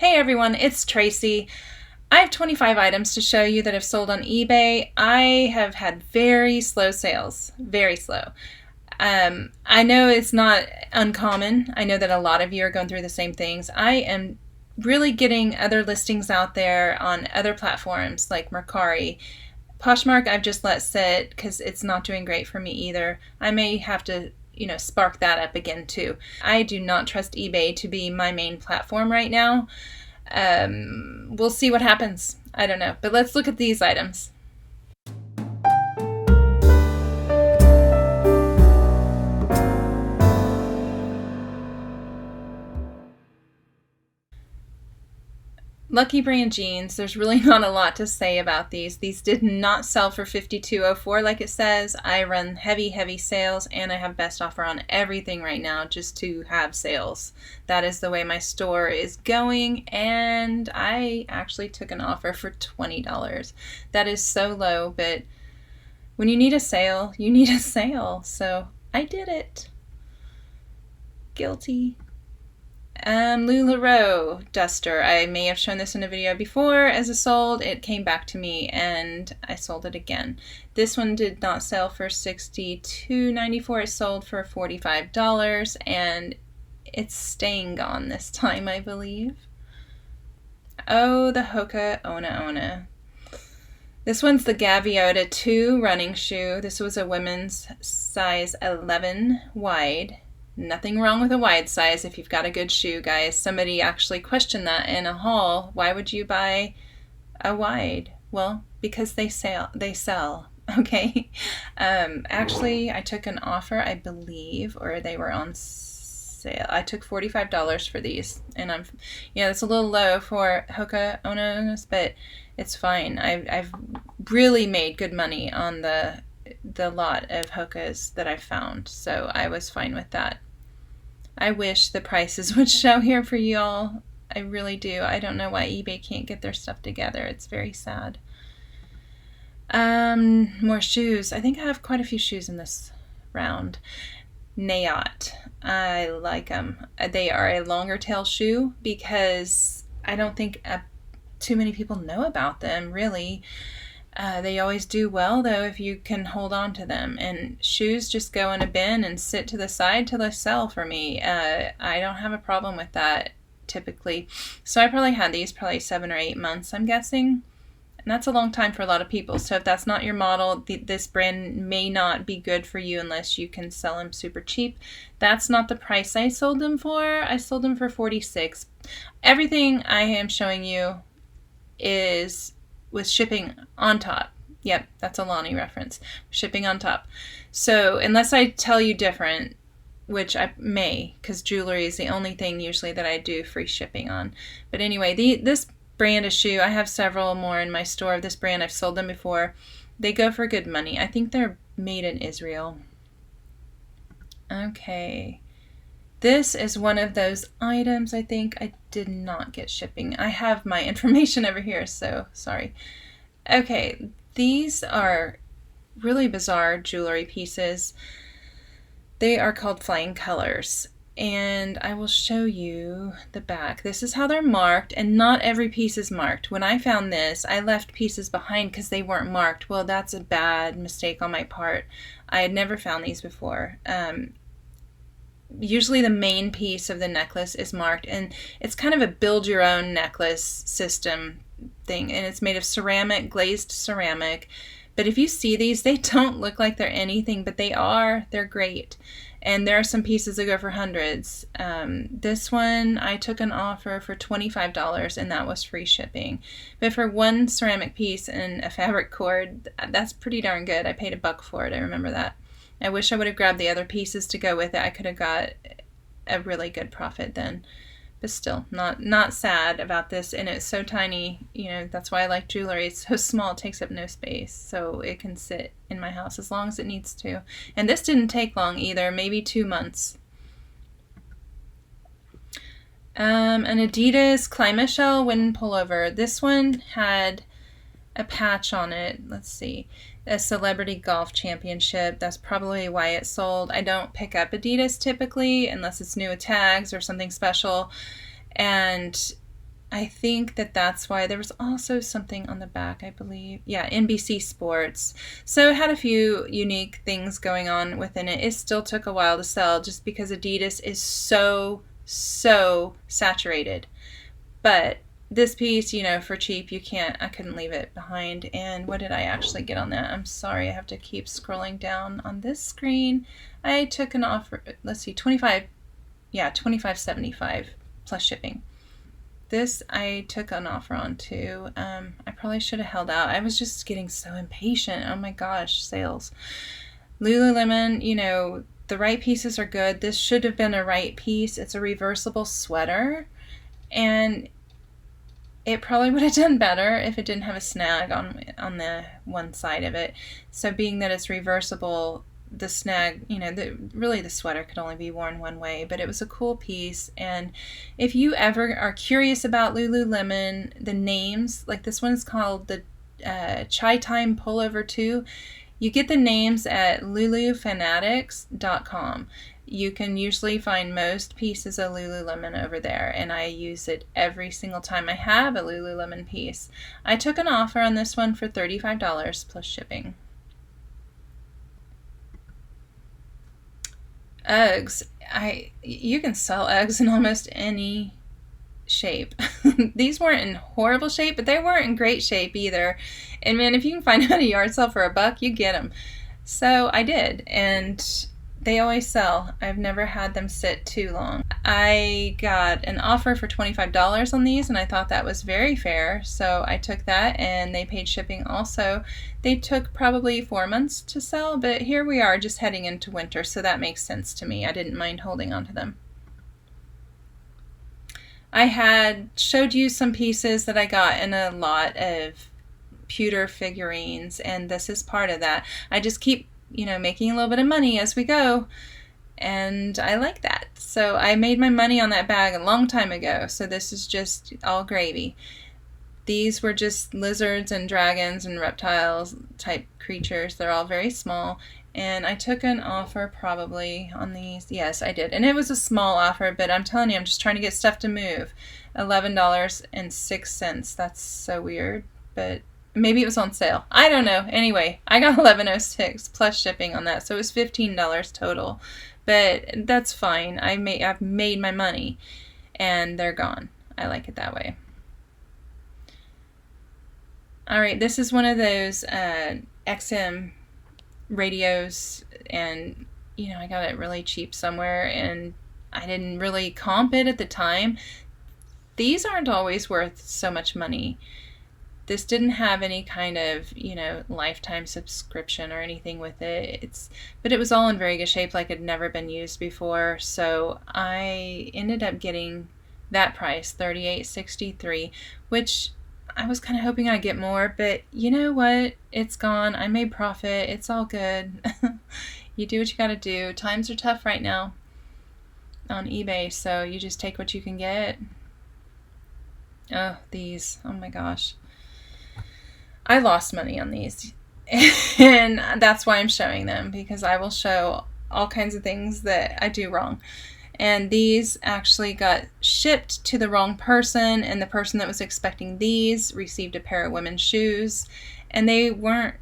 Hey everyone, it's Tracy. I have 25 items to show you that have sold on eBay. I have had very slow sales, very slow. I know it's not uncommon. I know that a lot of you are going through the same things. I am really getting other listings out there on other platforms like Mercari. Poshmark I've just let sit because it's not doing great for me either. I may have to spark that up again too. I do not trust eBay to be my main platform right now. We'll see what happens. I don't know. But let's look at these items. Lucky Brand jeans, there's really not a lot to say about these. These did not sell for $52.04 like it says. I run heavy sales and I have best offer on everything right now just to have sales. That is the way my store is going, and I actually took an offer for $20. That is so low, but when you need a sale, you need a sale. So I did it. Guilty. LuLaRoe duster. I may have shown this in a video before as a sold. It came back to me and I sold it again. This one did not sell for $62.94. It sold for $45 and it's staying gone this time, I believe. Oh, the Hoka Ona Ona. This one's the Gaviota 2 running shoe. This was a women's size 11 wide. Nothing wrong with a wide size if you've got a good shoe, guys. Somebody actually questioned that in a haul. Why would you buy a wide? Well, because they sell. Okay. Actually, I took an offer, I believe, or they were on sale. I took $45 for these, and it's a little low for Hoka Onas, but it's fine. I've really made good money on the lot of Hokas that I found, so I was fine with that. I wish the prices would show here for y'all. I really do. I don't know why eBay can't get their stuff together. It's very sad. More shoes. I think I have quite a few shoes in this round. Nayot. I like them. They are a longer tail shoe because I don't think too many people know about them, really. They always do well, though, if you can hold on to them. And shoes just go in a bin and sit to the side till they sell for me. I don't have a problem with that, typically. So I probably had these 7 or 8 months, I'm guessing. And that's a long time for a lot of people. So if that's not your model, this brand may not be good for you unless you can sell them super cheap. That's not the price I sold them for. I sold them for $46. Everything I am showing you is with shipping on top. Yep, that's a Lonnie reference. Shipping on top. So unless I tell you different, which I may, because jewelry is the only thing usually that I do free shipping on. But anyway, this brand of shoe, I have several more in my store of this brand. I've sold them before. They go for good money. I think they're made in Israel. Okay. This is one of those items I think I did not get shipping. I have my information over here, so sorry. Okay, these are really bizarre jewelry pieces. They are called Flying Colors, and I will show you the back. This is how they're marked, and not every piece is marked. When I found this, I left pieces behind because they weren't marked. Well, that's a bad mistake on my part. I had never found these before. Usually the main piece of the necklace is marked, and it's kind of a build your own necklace system thing, and it's made of ceramic, glazed ceramic. But if you see these, they don't look like they're anything, but they're great. And there are some pieces that go for hundreds. This one I took an offer for $25, and that was free shipping. But for one ceramic piece and a fabric cord, that's pretty darn good. I paid $1 for it. I remember that. I wish I would have grabbed the other pieces to go with it. I could have got a really good profit then. But still, not sad about this. And it's so tiny. That's why I like jewelry. It's so small, it takes up no space. So it can sit in my house as long as it needs to. And this didn't take long either, maybe 2 months. An Adidas Climashell Wind Pullover. This one had a patch on it. Let's see. A Celebrity Golf Championship. That's probably why it sold. I don't pick up Adidas typically unless it's new with tags or something special. And I think that's why. There was also something on the back, I believe. Yeah, NBC Sports. So it had a few unique things going on within it. It still took a while to sell just because Adidas is so saturated. But this piece, for cheap, I couldn't leave it behind. And what did I actually get on that? I'm sorry, I have to keep scrolling down on this screen. I took an offer, let's see, 25.75 plus shipping. This I took an offer on too. I probably should have held out. I was just getting so impatient. Oh my gosh, sales. Lululemon, the right pieces are good. This should have been a right piece. It's a reversible sweater. And it probably would have done better if it didn't have a snag on the one side of it. So being that it's reversible, the snag, really the sweater could only be worn one way, but it was a cool piece. And if you ever are curious about Lululemon, the names, like this one's called the Chai Time Pullover 2, you get the names at lulufanatics.com. You can usually find most pieces of Lululemon over there, and I use it every single time I have a Lululemon piece. I took an offer on this one for $35 plus shipping. Uggs. You can sell Uggs in almost any shape. These weren't in horrible shape, but they weren't in great shape either. And man, if you can find out a yard sale for $1, you get them. So I did, and they always sell. I've never had them sit too long. I got an offer for $25 on these, and I thought that was very fair, so I took that, and they paid shipping also. They took probably 4 months to sell, but here we are just heading into winter, so that makes sense to me. I didn't mind holding on to them. I had showed you some pieces that I got in a lot of pewter figurines, and this is part of that. I just keep making a little bit of money as we go, and I like that. So I made my money on that bag a long time ago, so this is just all gravy. These were just lizards and dragons and reptiles type creatures. They're all very small, and I took an offer probably on these. Yes, I did, and it was a small offer, but I'm telling you, I'm just trying to get stuff to move. $11.06. That's so weird, but maybe it was on sale. I don't know. Anyway, I got $11.06 plus shipping on that, so it was $15 total. But that's fine. I've made my money, and they're gone. I like it that way. All right, this is one of those XM radios, and I got it really cheap somewhere, and I didn't really comp it at the time. These aren't always worth so much money. This didn't have any kind of, lifetime subscription or anything with it. But it was all in very good shape, like it had never been used before. So I ended up getting that price, $38.63, which I was kind of hoping I'd get more. But you know what? It's gone. I made profit. It's all good. You do what you got to do. Times are tough right now on eBay, so you just take what you can get. Oh, these. Oh my gosh. I lost money on these, and that's why I'm showing them, because I will show all kinds of things that I do wrong. And these actually got shipped to the wrong person, and the person that was expecting these received a pair of women's shoes, and they weren't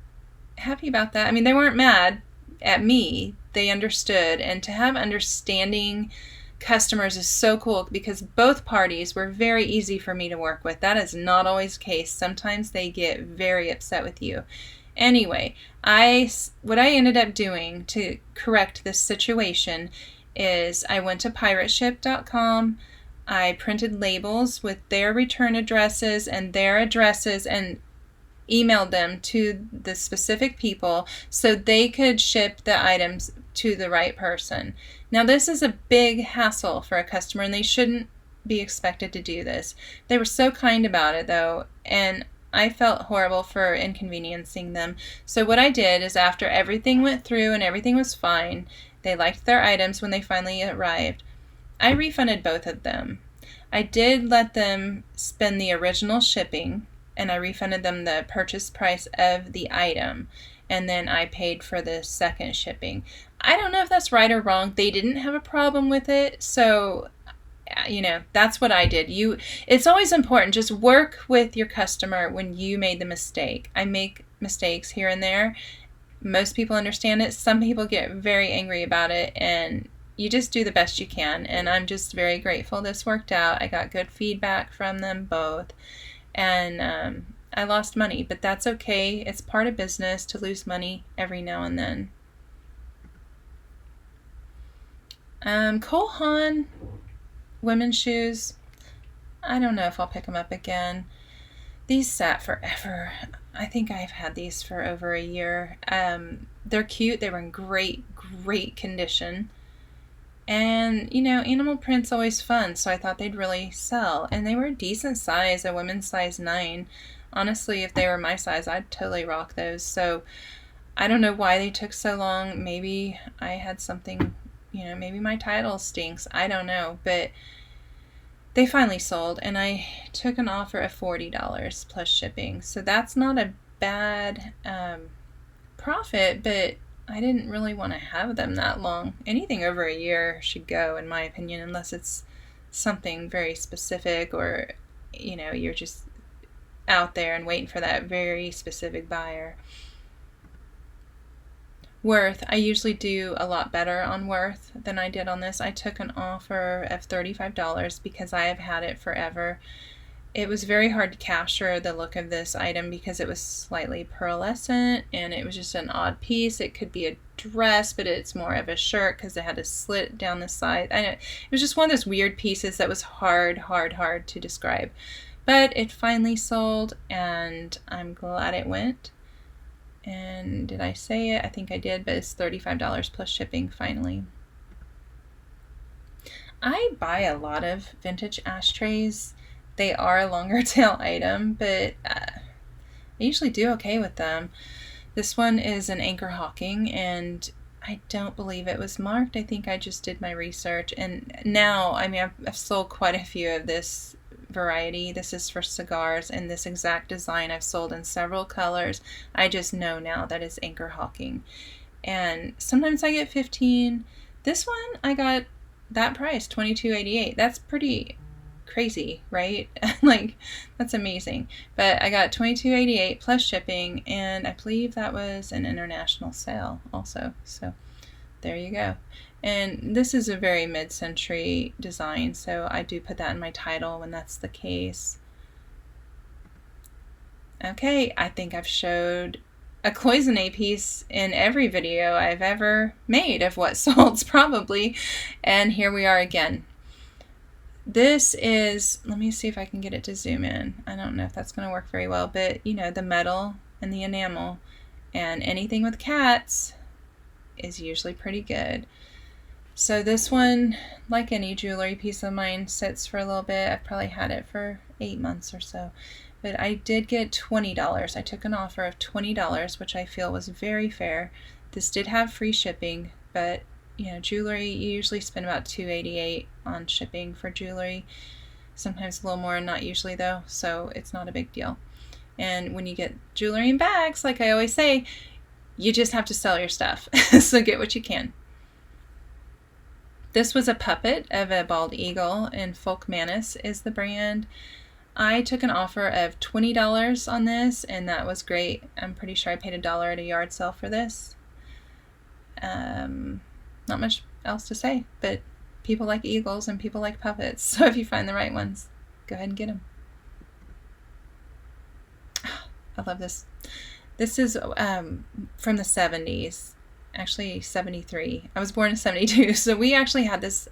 happy about that. I mean, they weren't mad at me. They understood, and to have understanding customers is so cool, because both parties were very easy for me to work with. That is not always the case. Sometimes they get very upset with you. Anyway, what I ended up doing to correct this situation is I went to pirateship.com. I printed labels with their return addresses and their addresses and emailed them to the specific people so they could ship the items to the right person. Now, this is a big hassle for a customer, and they shouldn't be expected to do this. They were so kind about it, though, and I felt horrible for inconveniencing them. So what I did is, after everything went through and everything was fine, they liked their items when they finally arrived, I refunded both of them. I did let them spend the original shipping, and I refunded them the purchase price of the item, and then I paid for the second shipping. I don't know if that's right or wrong. They didn't have a problem with it, so that's what I did. It's always important. Just work with your customer when you made the mistake. I make mistakes here and there. Most people understand it. Some people get very angry about it, and you just do the best you can. And I'm just very grateful this worked out. I got good feedback from them both, and I lost money, but that's okay. It's part of business to lose money every now and then. Cole Haan women's shoes. I don't know if I'll pick them up again. These sat forever. I think I've had these for over a year. They're cute. They were in great condition. And, animal print's always fun, so I thought they'd really sell. And they were a decent size, a women's size 9. Honestly, if they were my size, I'd totally rock those. So I don't know why they took so long. Maybe I had something, maybe my title stinks. I don't know. But they finally sold, and I took an offer of $40 plus shipping. So that's not a bad profit, but I didn't really want to have them that long. Anything over a year should go, in my opinion, unless it's something very specific or, you're just out there and waiting for that very specific buyer. Worth, I usually do a lot better on Worth than I did on this. I took an offer of $35 because I have had it forever. It was very hard to capture the look of this item because it was slightly pearlescent and it was just an odd piece. It could be a dress, but it's more of a shirt because it had a slit down the side. It was just one of those weird pieces that was hard to describe. But it finally sold, and I'm glad it went. And did I say it? I think I did, but it's $35 plus shipping finally. I buy a lot of vintage ashtrays. They are a longer tail item, but I usually do okay with them. This one is an Anchor Hawking, and I don't believe it was marked. I think I just did my research, and now, I've sold quite a few of this variety. This is for cigars, and this exact design I've sold in several colors. I just know now that it's Anchor Hawking, and sometimes I get 15. This one I got that price, $22.88. That's pretty crazy, right? That's amazing. But I got $22.88 plus shipping, and I believe that was an international sale also. So there you go. And this is a very mid-century design, so I do put that in my title when that's the case. Okay, I think I've showed a cloisonne piece in every video I've ever made of what solds probably, and here we are again. This is, let me see if I can get it to zoom in. I don't know if that's going to work very well, but the metal and the enamel and anything with cats is usually pretty good. So this one, like any jewelry piece of mine, sits for a little bit. I've probably had it for 8 months or so. But I did get $20. I took an offer of $20, which I feel was very fair. This did have free shipping, but jewelry, you usually spend about $2.88 on shipping for jewelry. Sometimes a little more, not usually though, so it's not a big deal. And when you get jewelry in bags, like I always say, you just have to sell your stuff. So get what you can. This was a puppet of a bald eagle, and Folk Manus is the brand. I took an offer of $20 on this, and that was great. I'm pretty sure I paid $1 at a yard sale for this. Not much else to say, but people like eagles and people like puppets. So if you find the right ones, go ahead and get them. I love this. This is from the 70s. Actually 73. I was born in 72, so we actually had this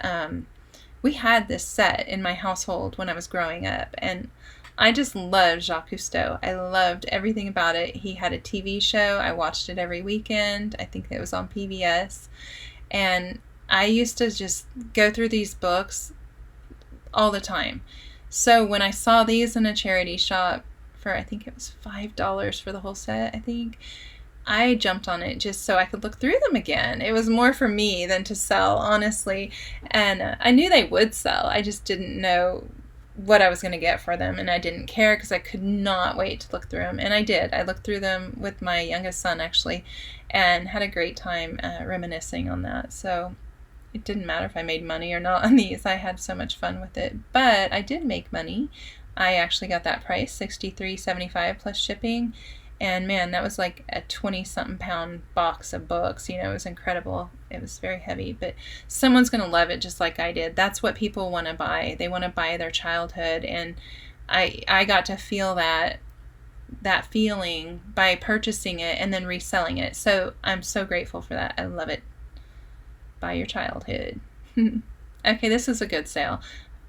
set in my household when I was growing up, and I just loved Jacques Cousteau. I loved everything about it. He had a TV show. I watched it every weekend. I think it was on PBS, and I used to just go through these books all the time. So when I saw these in a charity shop for, I think it was $5 for the whole set, I think, I jumped on it just so I could look through them again. It was more for me than to sell, honestly. And I knew they would sell. I just didn't know what I was going to get for them. And I didn't care because I could not wait to look through them. And I did. I looked through them with my youngest son, actually, and had a great time reminiscing on that. So it didn't matter if I made money or not on these. I had so much fun with it. But I did make money. I actually got that price, $63.75 plus shipping. And man, that was like a 20-something pound box of books. You know, it was incredible. It was very heavy, but someone's going to love it just like I did. That's what people want to buy. They want to buy their childhood. And I got to feel that feeling by purchasing it and then reselling it. So I'm so grateful for that. I love it. Buy your childhood. Okay, this is a good sale.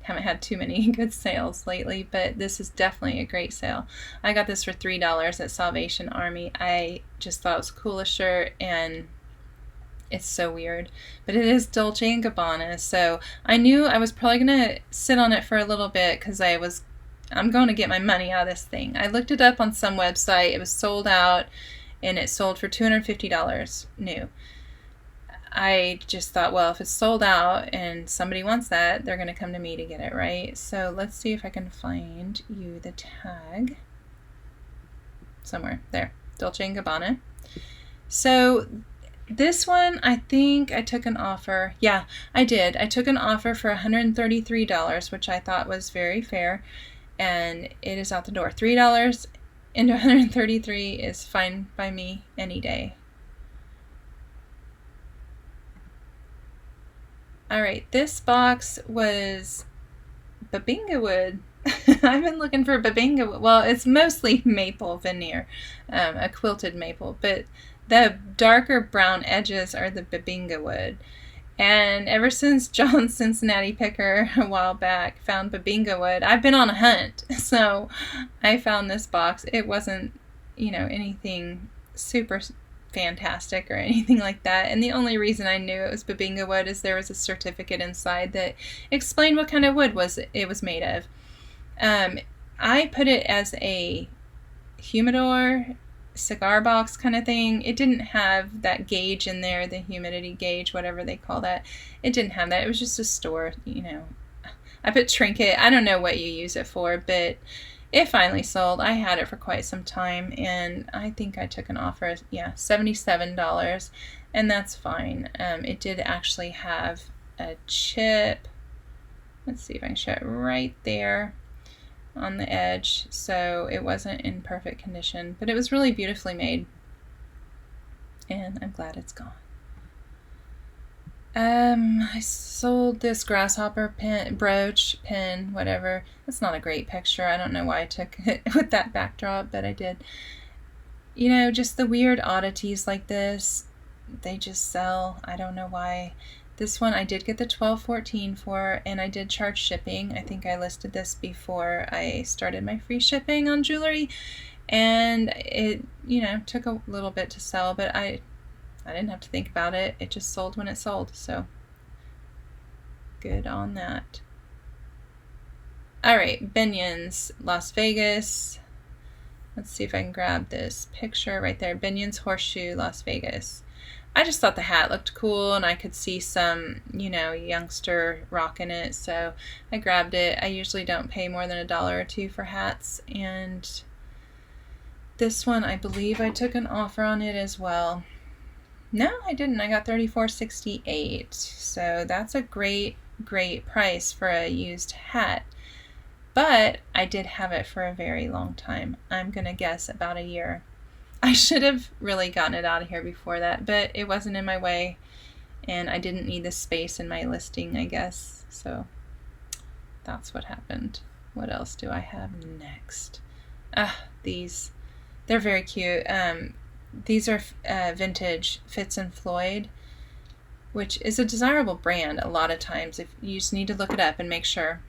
Haven't had too many good sales lately, but this is definitely a great sale. I got this for $3 at Salvation Army. I just thought it was the coolest shirt, and it's so weird, but it is Dolce & Gabbana, so I knew I was probably gonna sit on it for a little bit because I'm going to get my money out of this thing. I looked it up on some website. It was sold out, and it sold for $250 new. I just thought, well, if it's sold out and somebody wants that, they're going to come to me to get it, right? So let's see if I can find you the tag somewhere. There, Dolce & Gabbana. So this one, I think I took an offer. Yeah, I did. I took an offer for $133, which I thought was very fair, and it is out the door. $3 into $133 is fine by me any day. All right, this box was Babinga wood. I've been looking for Babinga wood. Well, it's mostly maple veneer, a quilted maple, but the darker brown edges are the Babinga wood. And ever since John's Cincinnati Picker a while back found Babinga wood, I've been on a hunt. So I found this box. It wasn't, anything super fantastic or anything like that, and the only reason I knew it was Babinga wood is there was a certificate inside that explained what kind of wood it was made of. I put it as a humidor, cigar box kind of thing. It didn't have that gauge in there, the humidity gauge, whatever they call that. It didn't have that. It was just a store, I put trinket. I don't know what you use it for, but it finally sold. I had it for quite some time, and I think I took an offer, $77, and that's fine. It did actually have a chip. Let's see if I can show it right there on the edge, so it wasn't in perfect condition, but it was really beautifully made, and I'm glad it's gone. I sold this grasshopper brooch, pin, whatever. That's not a great picture. I don't know why I took it with that backdrop, but I did. Just the weird oddities like this, they just sell. I don't know why. This one I did get the $12.14 for, and I did charge shipping. I think I listed this before I started my free shipping on jewelry, and it, took a little bit to sell, but I didn't have to think about it. It just sold when it sold, so good on that. All right, Binion's, Las Vegas. Let's see if I can grab this picture right there. Binion's Horseshoe, Las Vegas. I just thought the hat looked cool, and I could see some, youngster rocking it, so I grabbed it. I usually don't pay more than $1 or $2 for hats, and this one, I believe I took an offer on it as well. No, I didn't. I got $34.68. So that's a great price for a used hat. But I did have it for a very long time. I'm going to guess about a year. I should have really gotten it out of here before that, but it wasn't in my way, and I didn't need the space in my listing, I guess. So that's what happened. What else do I have next? These. They're very cute. These are vintage Fitz and Floyd, which is a desirable brand a lot of times. If you just need to look it up and make sure.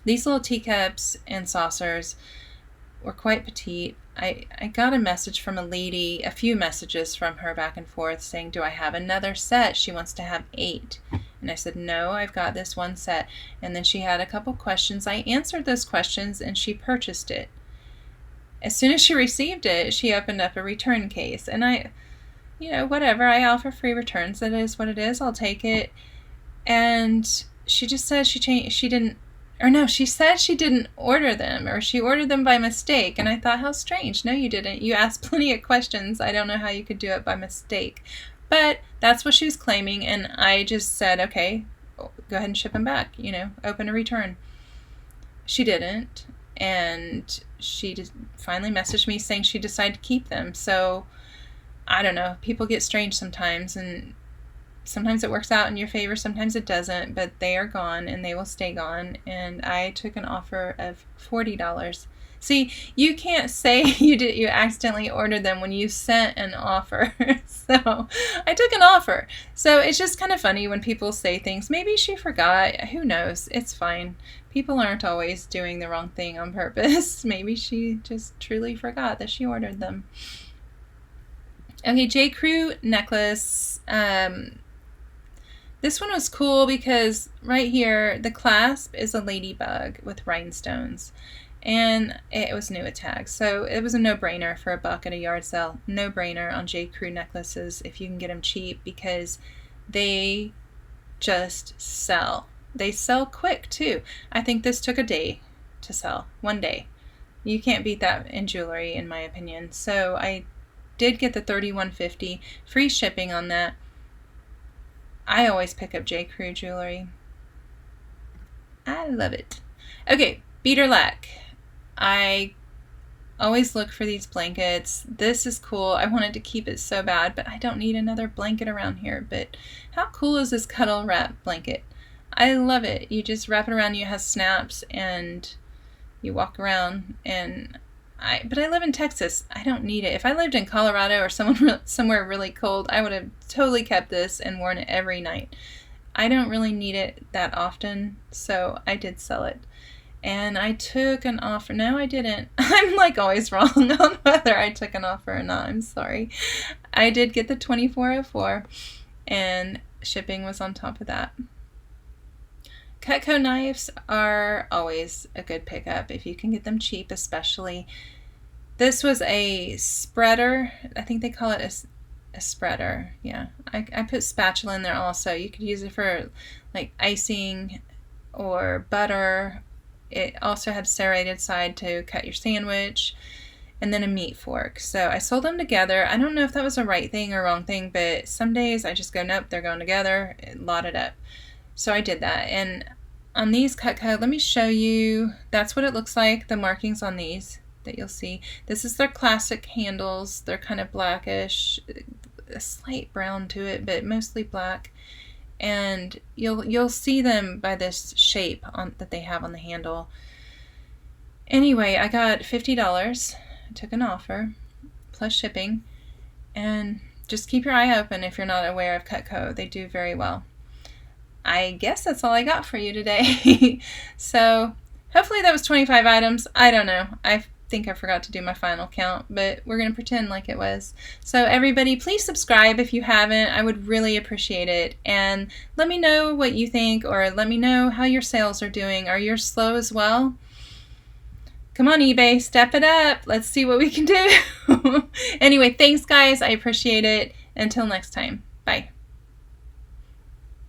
These little teacups and saucers were quite petite. I got a message from a lady, a few messages from her back and forth saying, do I have another set? She wants to have 8. And I said, no, I've got this one set. And then she had a couple questions. I answered those questions, and she purchased it. As soon as she received it, she opened up a return case, and whatever, I offer free returns. That is what it is. I'll take it. And she just said she said she didn't order them, or she ordered them by mistake. And I thought, how strange. No, you didn't. You asked plenty of questions. I don't know how you could do it by mistake. But that's what she was claiming, and I just said, okay, go ahead and ship them back, you know, open a return. She didn't, and she just finally messaged me saying she decided to keep them. So I don't know, people get strange sometimes, and sometimes it works out in your favor, sometimes it doesn't, but they are gone and they will stay gone. And I took an offer of $40. See, you can't say you accidentally ordered them when you sent an offer. So I took an offer. So it's just kind of funny when people say things. Maybe she forgot. Who knows? It's fine. People aren't always doing the wrong thing on purpose. Maybe she just truly forgot that she ordered them. Okay, J. Crew necklace. This one was cool because right here, the clasp is a ladybug with rhinestones. And it was new at tag. So it was a no-brainer for $1 at a yard sale. No-brainer on J. Crew necklaces if you can get them cheap, because they just sell. They sell quick too. I think this took a day to sell. 1 day. You can't beat that in jewelry, in my opinion. So I did get the $31.50 free shipping on that. I always pick up J. Crew jewelry. I love it. Okay, beater lack. I always look for these blankets. This is cool. I wanted to keep it so bad, but I don't need another blanket around here. But how cool is this cuddle wrap blanket? I love it. You just wrap it around you. It has snaps and you walk around. But I live in Texas. I don't need it. If I lived in Colorado or somewhere really cold, I would have totally kept this and worn it every night. I don't really need it that often, so I did sell it. And I took an offer. No, I didn't. I'm like always wrong on whether I took an offer or not. I'm sorry. I did get the $24.04, and shipping was on top of that. Cutco knives are always a good pickup if you can get them cheap, especially. This was a spreader. I think they call it a spreader. Yeah, I put spatula in there also. You could use it for like icing or butter. It also had serrated side to cut your sandwich, and then a meat fork. So I sold them together. I don't know if that was a right thing or wrong thing, but some days I just go, nope, they're going together, lot it up. So I did that. And on these Cutco, let me show you, that's what it looks like, the markings on these that you'll see. This is their classic handles. They're kind of blackish, a slight brown to it, but mostly black. And you'll see them by this shape that they have on the handle. Anyway, I got $50. I took an offer plus shipping. And just keep your eye open if you're not aware of Cutco. They do very well. I guess that's all I got for you today. So hopefully that was 25 items. I don't know. I think I forgot to do my final count, but we're going to pretend like it was. So everybody, please subscribe if you haven't. I would really appreciate it. And let me know what you think, or let me know how your sales are doing. Are yours slow as well? Come on, eBay, step it up. Let's see what we can do. Anyway, thanks guys. I appreciate it. Until next time. Bye.